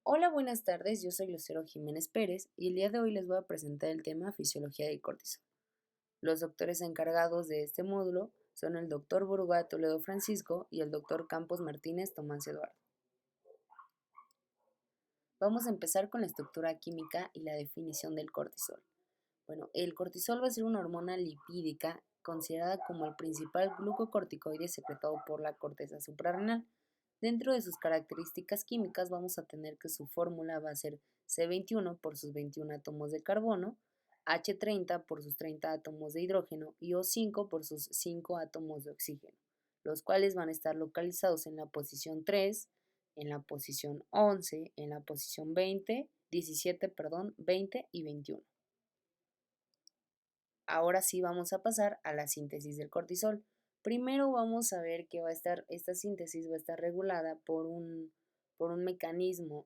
Hola, buenas tardes. Yo soy Lucero Jiménez Pérez y el día de hoy les voy a presentar el tema fisiología del cortisol. Los doctores encargados de este módulo son el doctor Burga Toledo Francisco y el doctor Campos Martínez Tomás Eduardo. Vamos a empezar con la estructura química y la definición del cortisol. Bueno, el cortisol va a ser una hormona lipídica considerada como el principal glucocorticoide secretado por la corteza suprarrenal. Dentro de sus características químicas vamos a tener que su fórmula va a ser C21 por sus 21 átomos de carbono, H30 por sus 30 átomos de hidrógeno y O5 por sus 5 átomos de oxígeno, los cuales van a estar localizados en la posición 3, en la posición 11, en la posición 17, 20 y 21. Ahora sí vamos a pasar a la síntesis del cortisol. Primero vamos a ver que esta síntesis va a estar regulada por un mecanismo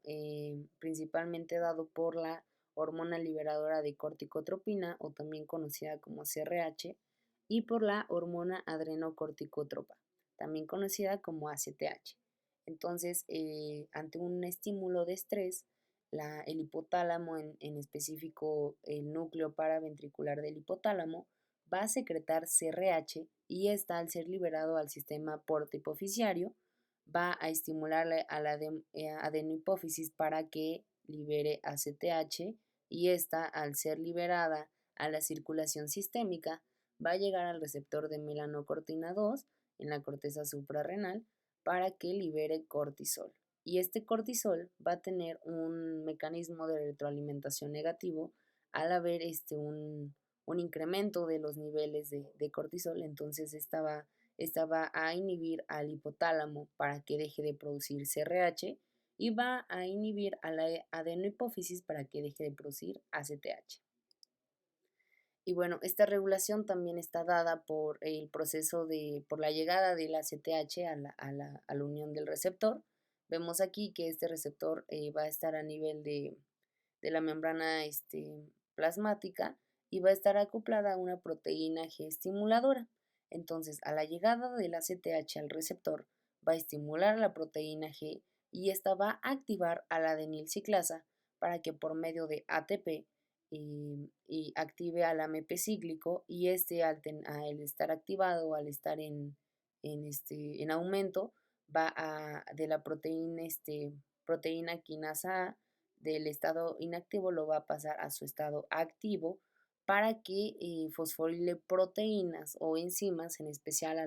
principalmente dado por la hormona liberadora de corticotropina o también conocida como CRH y por la hormona adrenocorticotropa, también conocida como ACTH. Entonces, ante un estímulo de estrés, el hipotálamo, en específico el núcleo paraventricular del hipotálamo, va a secretar CRH y esta, al ser liberado al sistema portohipofisiario, va a estimular a la adenohipófisis para que libere ACTH y esta, al ser liberada a la circulación sistémica, va a llegar al receptor de melanocortina 2 en la corteza suprarrenal para que libere cortisol. Y este cortisol va a tener un mecanismo de retroalimentación negativo al haber un incremento de los niveles de cortisol. Entonces esta va a inhibir al hipotálamo para que deje de producir CRH y va a inhibir a la adenohipófisis para que deje de producir ACTH. Y bueno, esta regulación también está dada por el proceso por la llegada del ACTH a la unión del receptor. Vemos aquí que este receptor va a estar a nivel de la membrana plasmática y va a estar acoplada a una proteína G estimuladora. Entonces, a la llegada del ACTH al receptor, va a estimular la proteína G y esta va a activar a la adenilciclasa para que por medio de ATP y active al AMP cíclico y al estar activado, al estar en aumento, de la proteína quinasa A del estado inactivo lo va a pasar a su estado activo para que fosforile proteínas o enzimas, en especial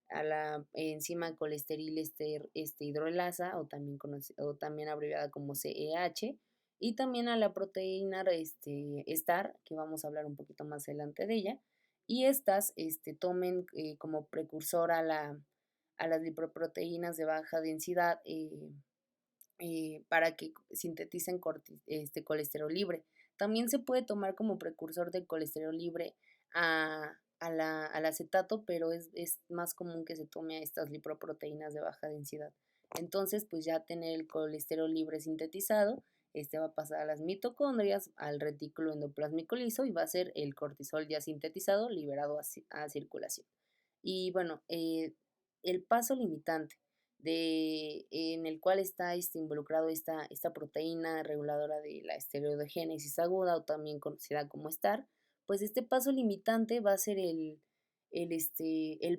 a la enzima colesterol hidrolasa o también abreviada como CEH, y también a la proteína STAR, que vamos a hablar un poquito más adelante de ella, y estas tomen como precursor a las lipoproteínas de baja densidad para que sinteticen colesterol libre. También se puede tomar como precursor del colesterol libre al acetato, pero es más común que se tome a estas lipoproteínas de baja densidad. Entonces, pues ya tener el colesterol libre sintetizado, va a pasar a las mitocondrias, al retículo endoplásmico liso y va a ser el cortisol ya sintetizado liberado a circulación. Y bueno, el paso limitante en el cual está involucrado esta proteína reguladora de la esteroidogénesis aguda o también conocida como STAR, pues este paso limitante va a ser el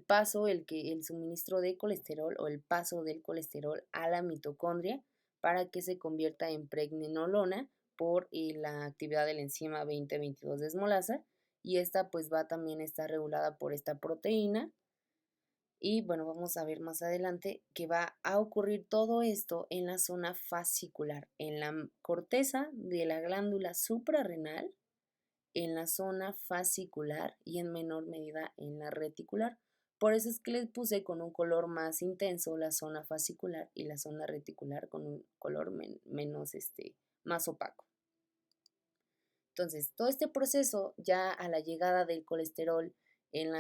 paso, el suministro de colesterol o el paso del colesterol a la mitocondria para que se convierta en pregnenolona por la actividad de la enzima 2022 desmolasa, y esta pues va también a estar regulada por esta proteína. Y bueno, vamos a ver más adelante que va a ocurrir todo esto en la zona fascicular, en la corteza de la glándula suprarrenal, en la zona fascicular y en menor medida en la reticular. Por eso es que les puse con un color más intenso la zona fascicular y la zona reticular con un color menos, más opaco. Entonces, todo este proceso ya a la llegada del colesterol en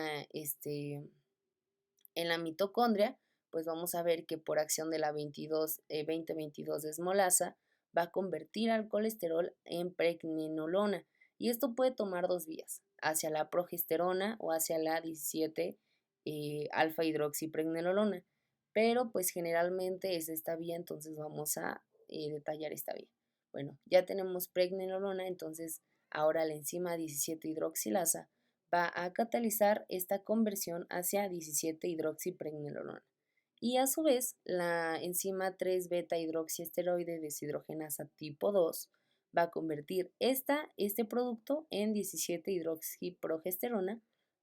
la mitocondria, pues vamos a ver que por acción de la 2022 desmolasa va a convertir al colesterol en pregnenolona, y esto puede tomar dos vías, hacia la progesterona o hacia la 17 alfa hidroxipregnenolona, pero pues generalmente es esta vía, entonces vamos a detallar esta vía. Bueno, ya tenemos pregnenolona, entonces ahora la enzima 17-hidroxilasa va a catalizar esta conversión hacia 17-hidroxipregnenolona. Y a su vez, la enzima 3-beta-hidroxiesteroide deshidrogenasa tipo 2 va a convertir este producto en 17-hidroxiprogesterona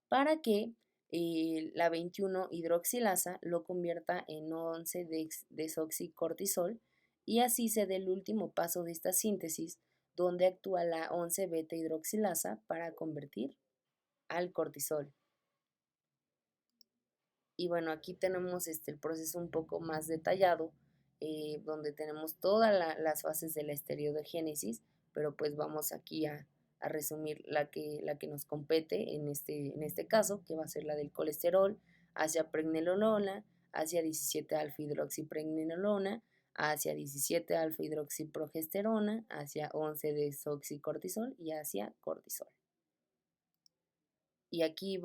para que la 21-hidroxilasa lo convierta en 11-desoxicortisol y así se dé el último paso de esta síntesis donde actúa la 11-beta-hidroxilasa para convertir al cortisol. Y bueno, aquí tenemos el proceso un poco más detallado, donde tenemos todas las fases de la esteroidogénesis, pero pues vamos aquí a resumir la que nos compete en este caso, que va a ser la del colesterol, hacia pregnenolona, hacia 17-alfa-hidroxipregnenolona, hacia 17-alfa-hidroxiprogesterona, hacia 11-desoxicortisol y hacia cortisol. Y aquí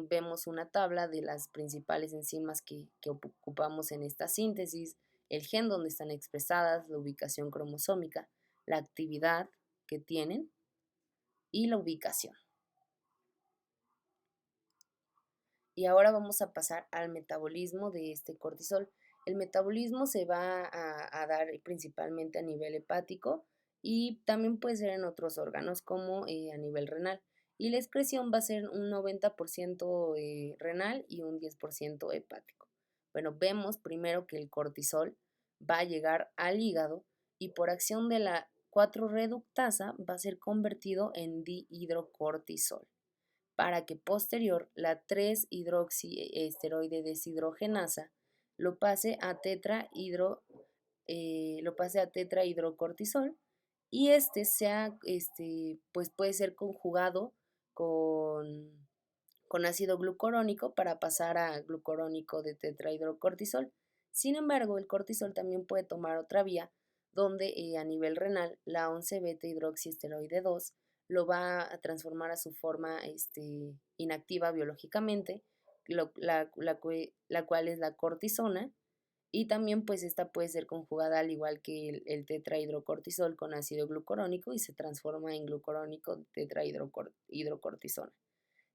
vemos una tabla de las principales enzimas que ocupamos en esta síntesis, el gen donde están expresadas, la ubicación cromosómica, la actividad que tienen y la ubicación. Y ahora vamos a pasar al metabolismo de este cortisol. El metabolismo se va a dar principalmente a nivel hepático y también puede ser en otros órganos como a nivel renal. Y la excreción va a ser un 90% renal y un 10% hepático. Bueno, vemos primero que el cortisol va a llegar al hígado y por acción de la 4-reductasa va a ser convertido en dihidrocortisol para que posterior la 3-hidroxiesteroide deshidrogenasa lo pase a tetrahidrocortisol y pues puede ser conjugado con, con ácido glucurónico para pasar a glucurónico de tetrahidrocortisol. Sin embargo, el cortisol también puede tomar otra vía donde a nivel renal la 11-beta-hidroxiesteroide 2 lo va a transformar a su forma inactiva biológicamente, la cual es la cortisona, y también pues esta puede ser conjugada al igual que el tetrahidrocortisol con ácido glucurónico y se transforma en glucurónico tetrahidrocortisona.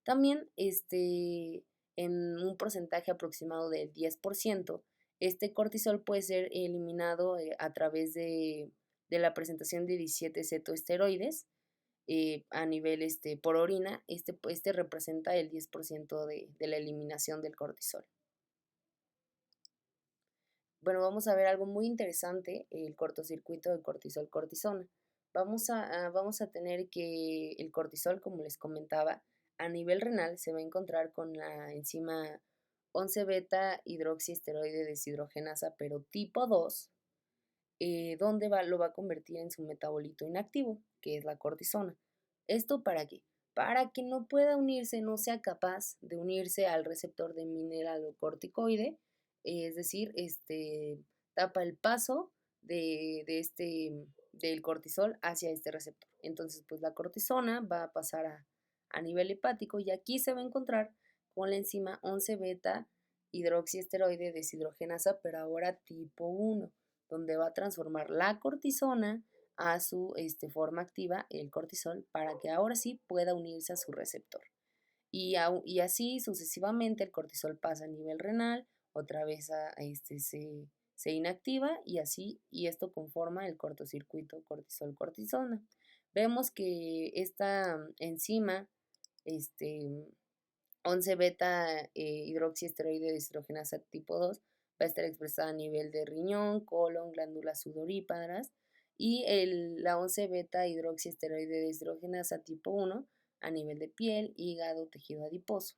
También en un porcentaje aproximado del 10%, este cortisol puede ser eliminado a través de la presentación de 17 cetoesteroides a nivel por orina. Este representa el 10% de la eliminación del cortisol. Bueno, vamos a ver algo muy interesante, el cortocircuito de cortisol-cortisona. Vamos a tener que el cortisol, como les comentaba, a nivel renal se va a encontrar con la enzima 11-beta-hidroxiesteroide deshidrogenasa, pero tipo 2, donde lo va a convertir en su metabolito inactivo, que es la cortisona. ¿Esto para qué? Para que no pueda unirse, no sea capaz de unirse al receptor de mineralocorticoide, es decir, tapa el paso del cortisol hacia este receptor. Entonces, pues la cortisona va a pasar a nivel hepático y aquí se va a encontrar con la enzima 11-beta hidroxiesteroide deshidrogenasa, pero ahora tipo 1, donde va a transformar la cortisona a su forma activa, el cortisol, para que ahora sí pueda unirse a su receptor. Y así sucesivamente el cortisol pasa a nivel renal, otra vez se inactiva y esto conforma el cortocircuito cortisol-cortisona. Vemos que esta enzima, 11-beta hidroxiesteroide deshidrogenasa tipo 2, va a estar expresada a nivel de riñón, colon, glándulas sudoríparas y la 11-beta hidroxiesteroide deshidrogenasa tipo 1 a nivel de piel, hígado, tejido adiposo.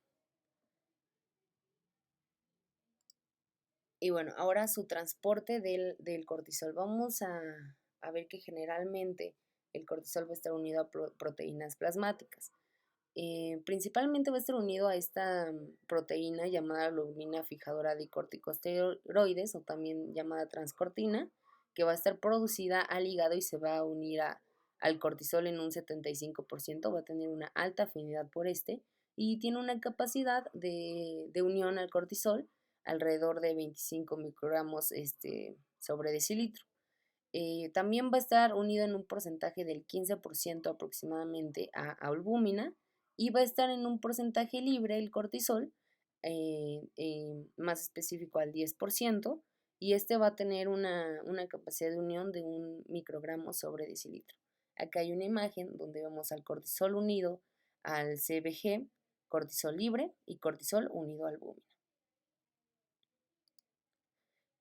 Y bueno, ahora su transporte del cortisol. Vamos a ver que generalmente el cortisol va a estar unido a proteínas plasmáticas. Principalmente va a estar unido a esta proteína llamada globulina fijadora de corticosteroides o también llamada transcortina, que va a estar producida al hígado y se va a unir al cortisol en un 75%, va a tener una alta afinidad por y tiene una capacidad de unión al cortisol alrededor de 25 microgramos sobre decilitro. También va a estar unido en un porcentaje del 15% aproximadamente a albúmina y va a estar en un porcentaje libre el cortisol, más específico al 10%, y este va a tener una capacidad de unión de 1 microgramo sobre decilitro. Acá hay una imagen donde vemos al cortisol unido al CBG, cortisol libre y cortisol unido al albúmina.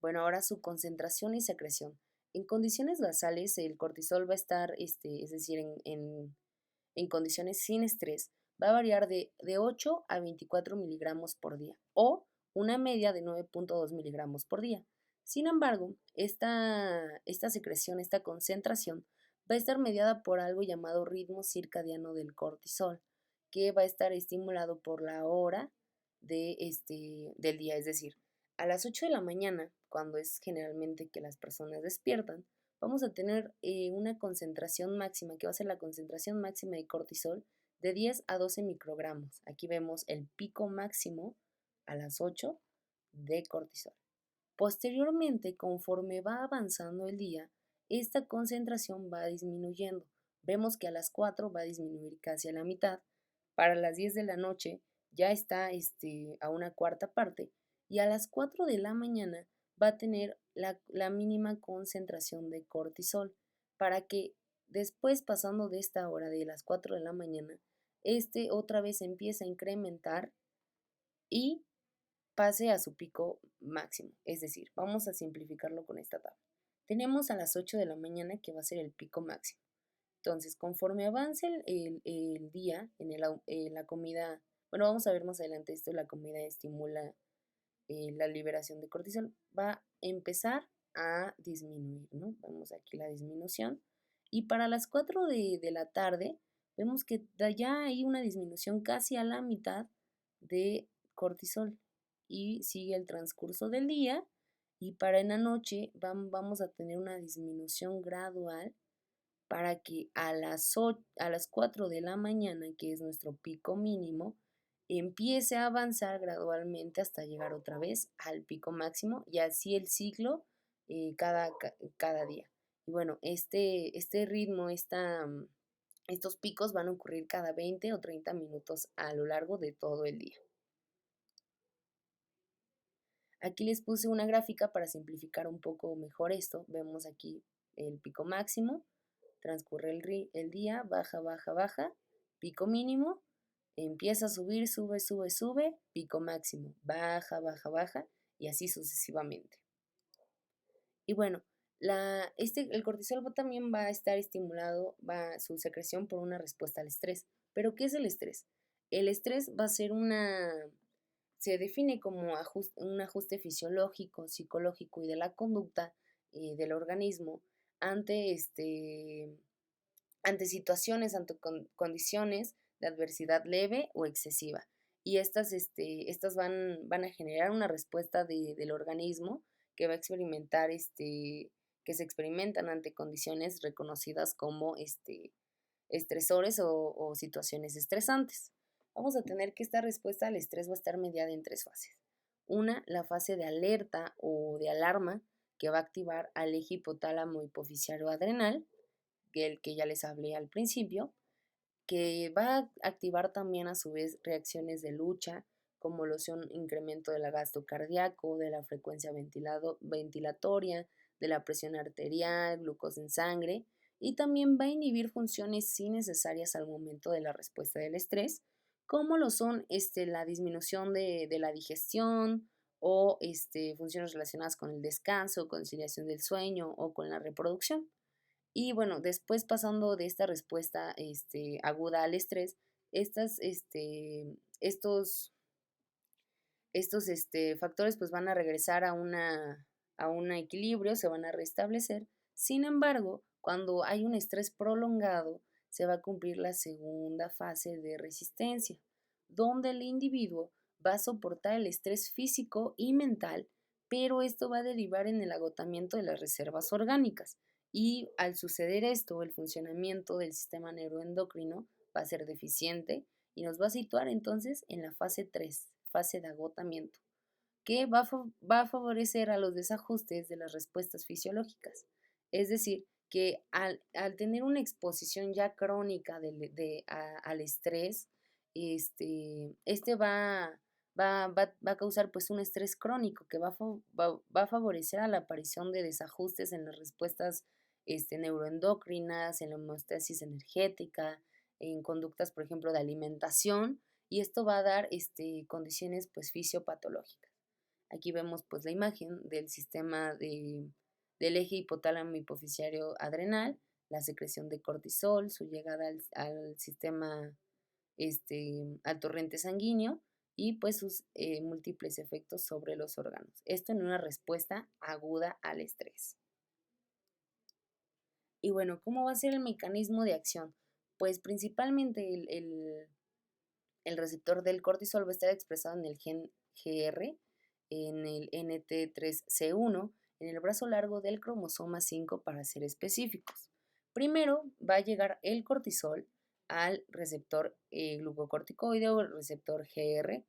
Bueno, ahora su concentración y secreción. En condiciones basales, el cortisol va a estar, es decir, en condiciones sin estrés, va a variar de 8 a 24 miligramos por día o una media de 9.2 miligramos por día. Sin embargo, esta secreción, esta concentración, va a estar mediada por algo llamado ritmo circadiano del cortisol, que va a estar estimulado por la hora del día, es decir, a las 8 de la mañana, cuando es generalmente que las personas despiertan, vamos a tener una concentración máxima, que va a ser la concentración máxima de cortisol de 10 a 12 microgramos. Aquí vemos el pico máximo a las 8 de cortisol. Posteriormente, conforme va avanzando el día, esta concentración va disminuyendo. Vemos que a las 4 va a disminuir casi a la mitad. Para las 10 de la noche ya está a una cuarta parte y a las 4 de la mañana va a tener la mínima concentración de cortisol para que después, pasando de esta hora de las 4 de la mañana, otra vez empieza a incrementar y pase a su pico máximo. Es decir, vamos a simplificarlo con esta tabla. Tenemos a las 8 de la mañana que va a ser el pico máximo. Entonces, conforme avance el día en la comida, bueno, vamos a ver más adelante esto, la comida estimula la liberación de cortisol, va a empezar a disminuir, ¿no? Vemos aquí la disminución. Y para las 4 de la tarde, vemos que ya hay una disminución casi a la mitad de cortisol. Y sigue el transcurso del día. Y para en la noche vamos a tener una disminución gradual para que a las 4 de la mañana, que es nuestro pico mínimo, empiece a avanzar gradualmente hasta llegar otra vez al pico máximo y así el ciclo cada día. Y bueno, este ritmo, estos picos van a ocurrir cada 20 o 30 minutos a lo largo de todo el día. Aquí les puse una gráfica para simplificar un poco mejor esto. Vemos aquí el pico máximo, transcurre el día, baja, baja, baja, pico mínimo, empieza a subir, sube, sube, sube, pico máximo, baja, baja, baja y así sucesivamente. Y bueno, el cortisol también va a estar estimulado, su secreción por una respuesta al estrés. ¿Pero qué es el estrés? El estrés va a ser se define como un ajuste fisiológico, psicológico y de la conducta del organismo ante, ante situaciones, ante condiciones de adversidad leve o excesiva. Y estas van a generar una respuesta del organismo que va a experimentar, que se experimentan ante condiciones reconocidas como estresores o situaciones estresantes. Vamos a tener que esta respuesta al estrés va a estar mediada en 3 fases. Una, la fase de alerta o de alarma, que va a activar al eje hipotálamo hipoficiario adrenal, el que ya les hablé al principio, que va a activar también a su vez reacciones de lucha, como lo son incremento del gasto cardíaco, de la frecuencia ventilatoria, de la presión arterial, glucosa en sangre, y también va a inhibir funciones innecesarias al momento de la respuesta del estrés, como lo son la disminución de la digestión o funciones relacionadas con el descanso, conciliación del sueño o con la reproducción. Y bueno, después pasando de esta respuesta aguda al estrés, estas, estos factores pues van a regresar a un equilibrio, se van a restablecer. Sin embargo, cuando hay un estrés prolongado, se va a cumplir la segunda fase de resistencia, donde el individuo va a soportar el estrés físico y mental, pero esto va a derivar en el agotamiento de las reservas orgánicas. Y al suceder esto, el funcionamiento del sistema neuroendocrino va a ser deficiente y nos va a situar entonces en la fase 3, fase de agotamiento, que va a favorecer a los desajustes de las respuestas fisiológicas. Es decir, que al tener una exposición ya crónica al estrés, va a causar pues un estrés crónico que va a favorecer a la aparición de desajustes en las respuestas neuroendocrinas, en la homeostasis energética, en conductas, por ejemplo, de alimentación, y esto va a dar condiciones pues fisiopatológicas. Aquí vemos pues la imagen del sistema del eje hipotálamo hipoficiario adrenal, la secreción de cortisol, su llegada al sistema, al torrente sanguíneo y pues sus múltiples efectos sobre los órganos. Esto en una respuesta aguda al estrés. Y bueno, ¿cómo va a ser el mecanismo de acción? Pues principalmente el receptor del cortisol va a estar expresado en el gen GR, en el NT3C1, en el brazo largo del cromosoma 5 para ser específicos. Primero va a llegar el cortisol al receptor glucocorticoide o el receptor GR,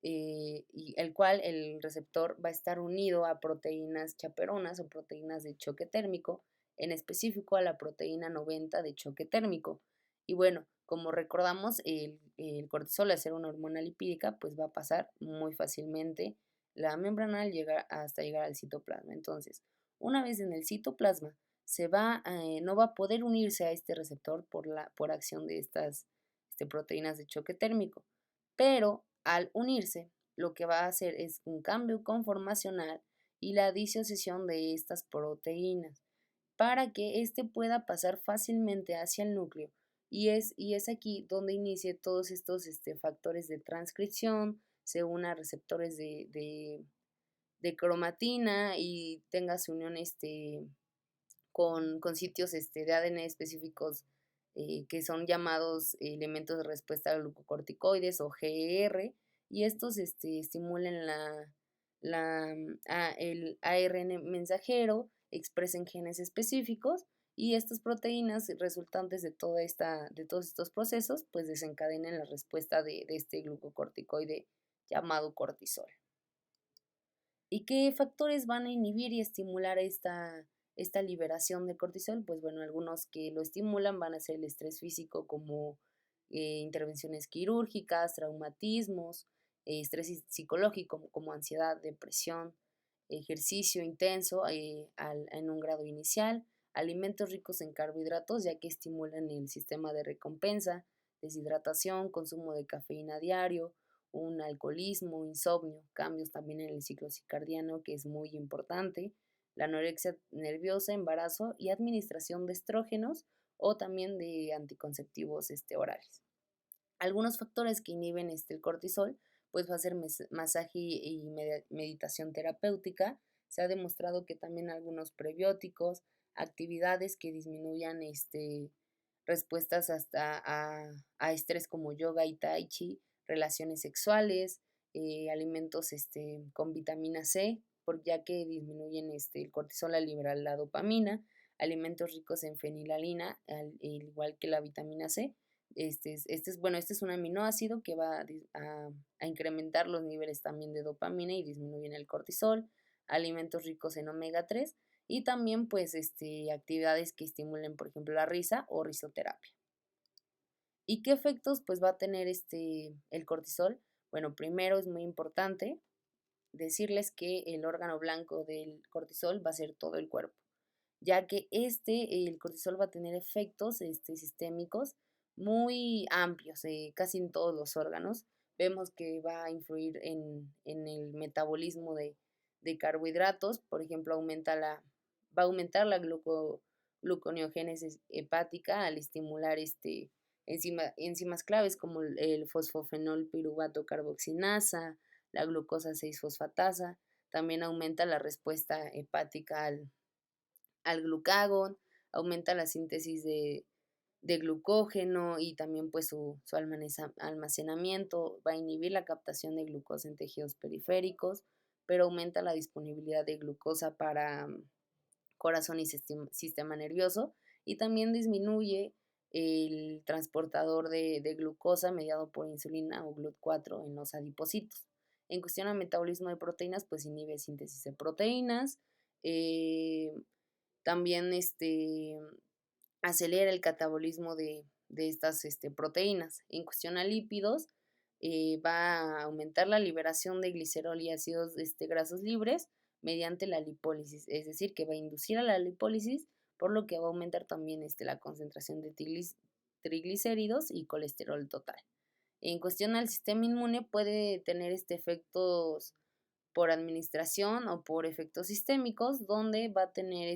y el cual el receptor va a estar unido a proteínas chaperonas o proteínas de choque térmico, en específico a la proteína 90 de choque térmico. Y bueno, como recordamos, el cortisol, al ser una hormona lipídica, pues va a pasar muy fácilmente la membrana hasta llegar al citoplasma. Entonces, una vez en el citoplasma, no va a poder unirse a este receptor por acción de estas proteínas de choque térmico, pero al unirse, lo que va a hacer es un cambio conformacional y la disociación de estas proteínas para que éste pueda pasar fácilmente hacia el núcleo. Y es aquí donde inicia todos estos factores de transcripción, se una a receptores de cromatina y tenga su unión con sitios de ADN específicos, que son llamados elementos de respuesta a glucocorticoides o GR, y estos estimulan el ARN mensajero, expresen genes específicos, y estas proteínas resultantes de todos estos procesos pues desencadenen la respuesta de este glucocorticoide llamado cortisol. ¿Y qué factores van a inhibir y estimular esta liberación de cortisol? Pues bueno, algunos que lo estimulan van a ser el estrés físico, como intervenciones quirúrgicas, traumatismos, estrés psicológico como ansiedad, depresión, ejercicio intenso en un grado inicial, alimentos ricos en carbohidratos, ya que estimulan el sistema de recompensa, deshidratación, consumo de cafeína diario, un alcoholismo, insomnio, cambios también en el ciclo circadiano, que es muy importante, la anorexia nerviosa, embarazo y administración de estrógenos o también de anticonceptivos orales. Algunos factores que inhiben el cortisol, pues va a ser masaje y meditación terapéutica. Se ha demostrado que también algunos prebióticos, actividades que disminuyan respuestas hasta a estrés como yoga y tai chi, relaciones sexuales, alimentos con vitamina C, ya que disminuyen el cortisol al liberar la dopamina, alimentos ricos en fenilalina, al igual que la vitamina C. Este es un aminoácido que va a incrementar los niveles también de dopamina y disminuyen el cortisol, alimentos ricos en omega 3 y también pues actividades que estimulen, por ejemplo, la risa o risoterapia. ¿Y qué efectos pues va a tener el cortisol? Bueno, primero es muy importante decirles que el órgano blanco del cortisol va a ser todo el cuerpo, ya que el cortisol va a tener efectos sistémicos muy amplios, casi en todos los órganos. Vemos que va a influir en el metabolismo de carbohidratos, por ejemplo, va a aumentar la gluconeogénesis hepática al estimular enzimas claves como el fosfofenol piruvato carboxinasa, la glucosa 6-fosfatasa. También aumenta la respuesta hepática al glucagón, aumenta la síntesis de glucógeno y también pues su almacenamiento, va a inhibir la captación de glucosa en tejidos periféricos, pero aumenta la disponibilidad de glucosa para corazón y sistema nervioso, y también disminuye el transportador de glucosa mediado por insulina o GLUT4 en los adipocitos. En cuestión al metabolismo de proteínas, pues inhibe síntesis de proteínas, También acelera el catabolismo de estas proteínas. En cuestión a lípidos, va a aumentar la liberación de glicerol y ácidos grasos libres mediante la lipólisis, es decir, que va a inducir a la lipólisis, por lo que va a aumentar también la concentración de triglicéridos y colesterol total. En cuestión al sistema inmune, puede tener efectos por administración o por efectos sistémicos, donde va a tener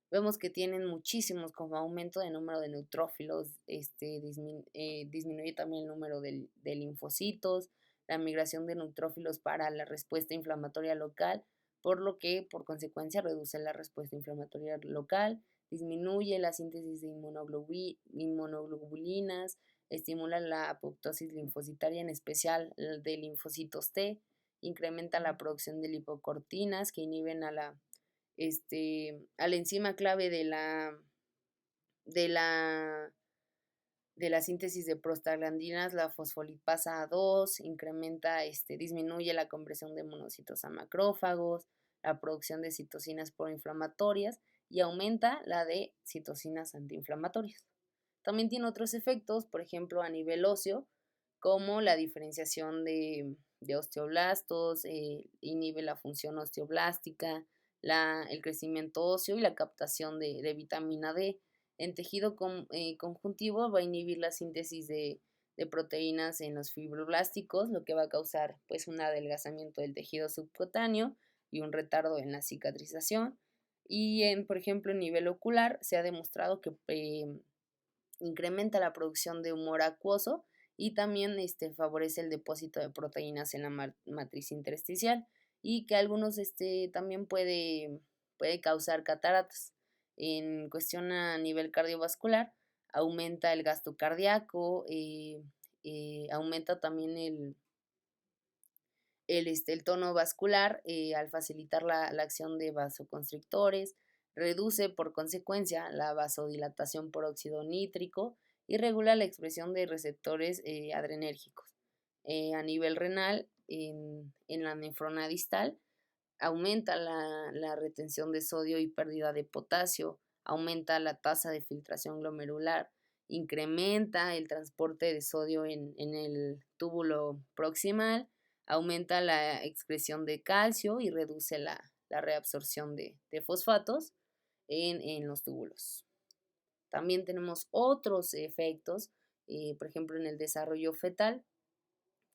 vemos que tienen muchísimos, como aumento de número de neutrófilos, disminuye también el número de linfocitos, la migración de neutrófilos para la respuesta inflamatoria local, por lo que por consecuencia reduce la respuesta inflamatoria local, disminuye la síntesis de inmunoglobulinas, estimula la apoptosis linfocitaria, en especial de linfocitos T, incrementa la producción de lipocortinas que inhiben a la enzima clave de la, de la síntesis de prostaglandinas, la fosfolipasa A2, disminuye la conversión de monocitos a macrófagos, la producción de citocinas proinflamatorias y aumenta la de citocinas antiinflamatorias. También tiene otros efectos, por ejemplo, a nivel óseo, como la diferenciación de osteoblastos, inhibe la función osteoblástica, el crecimiento óseo y la captación de vitamina D. En tejido conjuntivo va a inhibir la síntesis de proteínas en los fibroblásticos, lo que va a causar pues un adelgazamiento del tejido subcutáneo y un retardo en la cicatrización. Y por ejemplo, en nivel ocular se ha demostrado que incrementa la producción de humor acuoso y también favorece el depósito de proteínas en la matriz intersticial, y que algunos también puede causar cataratas. En cuestión a nivel cardiovascular, aumenta el gasto cardíaco, aumenta también el tono vascular al facilitar la acción de vasoconstrictores, reduce por consecuencia la vasodilatación por óxido nítrico y regula la expresión de receptores adrenérgicos. A nivel renal, en la nefrona distal, aumenta la retención de sodio y pérdida de potasio, aumenta la tasa de filtración glomerular, incrementa el transporte de sodio en el túbulo proximal, aumenta la excreción de calcio y reduce la reabsorción de fosfatos en los túbulos. También tenemos otros efectos, por ejemplo, en el desarrollo fetal,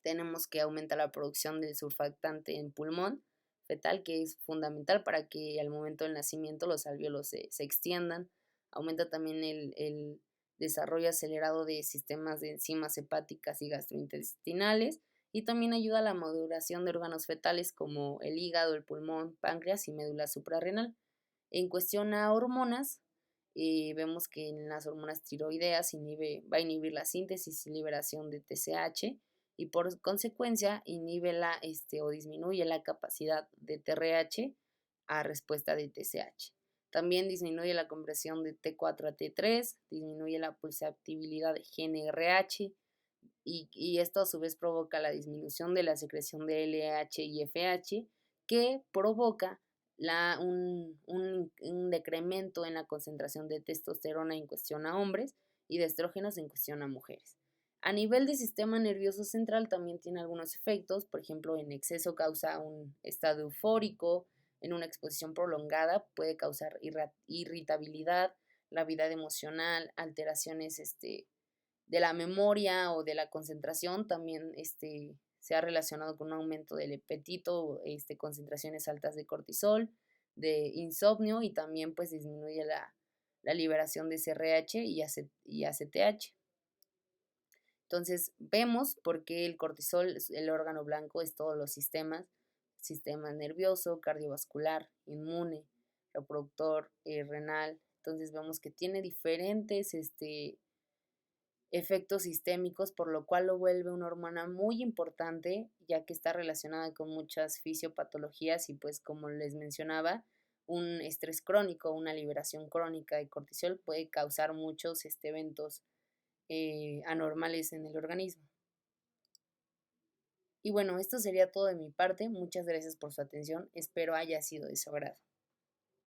tenemos que aumenta la producción del surfactante en pulmón fetal, que es fundamental para que al momento del nacimiento los alvéolos se extiendan. Aumenta también el desarrollo acelerado de sistemas de enzimas hepáticas y gastrointestinales, y también ayuda a la maduración de órganos fetales como el hígado, el pulmón, páncreas y médula suprarrenal. En cuestión a hormonas, vemos que en las hormonas tiroideas va a inhibir la síntesis y liberación de TSH, y por consecuencia inhibe o disminuye la capacidad de TRH a respuesta de TSH. También disminuye la conversión de T4 a T3, disminuye la pulsatibilidad de GnRH, y esto a su vez provoca la disminución de la secreción de LH y FH, que provoca un decremento en la concentración de testosterona en cuestión a hombres y de estrógenos en cuestión a mujeres. A nivel del sistema nervioso central también tiene algunos efectos, por ejemplo, en exceso causa un estado eufórico, en una exposición prolongada puede causar irritabilidad, gravedad emocional, alteraciones de la memoria o de la concentración, también se ha relacionado con un aumento del apetito, concentraciones altas de cortisol, de insomnio, y también pues disminuye la liberación de SRH y ACTH. Entonces vemos por qué el cortisol, el órgano blanco, es todos los sistemas: sistema nervioso, cardiovascular, inmune, reproductor, renal. Entonces vemos que tiene diferentes efectos sistémicos, por lo cual lo vuelve una hormona muy importante, ya que está relacionada con muchas fisiopatologías, y pues como les mencionaba, un estrés crónico, una liberación crónica de cortisol puede causar muchos eventos anormales en el organismo. Y bueno, esto sería todo de mi parte. Muchas gracias por su atención. Espero haya sido de su agrado.